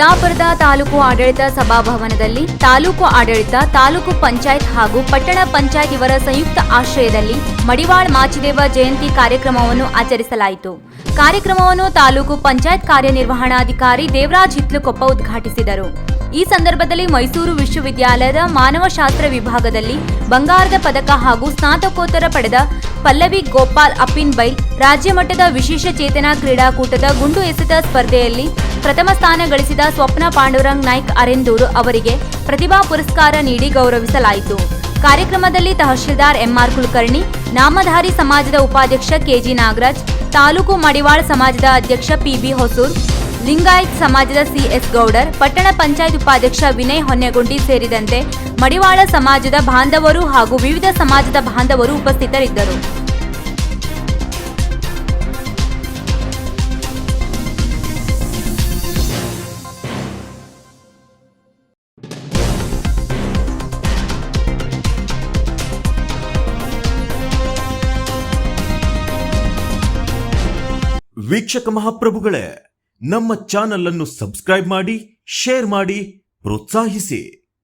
ಸಿದ್ದಾಪುರದ ತಾಲೂಕು ಆಡಳಿತ ಸಭಾಭವನದಲ್ಲಿ ತಾಲೂಕು ಆಡಳಿತ, ತಾಲೂಕು ಪಂಚಾಯತ್ ಹಾಗೂ ಪಟ್ಟಣ ಪಂಚಾಯತ್ ಇವರ ಸಂಯುಕ್ತ ಆಶ್ರಯದಲ್ಲಿ ಮಡಿವಾಳ್ ಮಾಚಿದೇವ ಜಯಂತಿ ಕಾರ್ಯಕ್ರಮವನ್ನು ಆಚರಿಸಲಾಯಿತು. ಕಾರ್ಯಕ್ರಮವನ್ನು ತಾಲೂಕು ಪಂಚಾಯತ್ ಕಾರ್ಯನಿರ್ವಹಣಾಧಿಕಾರಿ ದೇವರಾಜ್ ಹಿತ್ಲುಕೊಪ್ಪ ಉದ್ಘಾಟಿಸಿದರು. ಈ ಸಂದರ್ಭದಲ್ಲಿ ಮೈಸೂರು ವಿಶ್ವವಿದ್ಯಾಲಯದ ಮಾನವಶಾಸ್ತ್ರ ವಿಭಾಗದಲ್ಲಿ ಬಂಗಾರದ ಪದಕ ಹಾಗೂ ಸ್ನಾತಕೋತ್ತರ ಪಡೆದ ಪಲ್ಲವಿ ಗೋಪಾಲ್ ಅಪ್ಪಿನ್ಬೈಲ್ ರಾಜ್ಯ ಮಟ್ಟದ ವಿಶೇಷ ಚೇತನ ಕ್ರೀಡಾಕೂಟದ ಗುಂಡು ಎಸೆತ ಸ್ಪರ್ಧೆಯಲ್ಲಿ ಪ್ರಥಮ ಸ್ಥಾನ ಗಳಿಸಿದ ಸ್ವಪ್ನ ಪಾಂಡುರಂಗ್ ನಾಯ್ಕ್ ಅರೆಂದೂರು ಅವರಿಗೆ ಪ್ರತಿಭಾ ಪುರಸ್ಕಾರ ನೀಡಿ ಗೌರವಿಸಲಾಯಿತು. ಕಾರ್ಯಕ್ರಮದಲ್ಲಿ ತಹಶೀಲ್ದಾರ್ ಎಂಆರ್ ಕುಲಕರ್ಣಿ, ನಾಮಧಾರಿ ಸಮಾಜದ ಉಪಾಧ್ಯಕ್ಷ ಕೆಜಿ ನಾಗರಾಜ್, ತಾಲೂಕು ಮಡಿವಾಳ ಸಮಾಜದ ಅಧ್ಯಕ್ಷ ಪಿಬಿ ಹೊಸೂರ್, ಲಿಂಗಾಯತ್ ಸಮಾಜದ ಸಿಎಸ್ ಗೌಡರ್, ಪಟ್ಟಣ ಪಂಚಾಯತ್ ಉಪಾಧ್ಯಕ್ಷ ವಿನಯ್ ಹೊನ್ನೆಗುಂಡಿ ಸೇರಿದಂತೆ ಮಡಿವಾಳ ಸಮಾಜದ ಬಾಂಧವರು ಹಾಗೂ ವಿವಿಧ ಸಮಾಜದ ಬಾಂಧವರು ಉಪಸ್ಥಿತರಿದ್ದರು. ವೀಕ್ಷಕ ಮಹಾಪ್ರಭುಗಳೇ, ನಮ್ಮ ಚಾನಲ್ ಅನ್ನು ಸಬ್ಸ್ಕ್ರೈಬ್ ಮಾಡಿ, ಶೇರ್ ಮಾಡಿ, ಪ್ರೋತ್ಸಾಹಿಸಿ.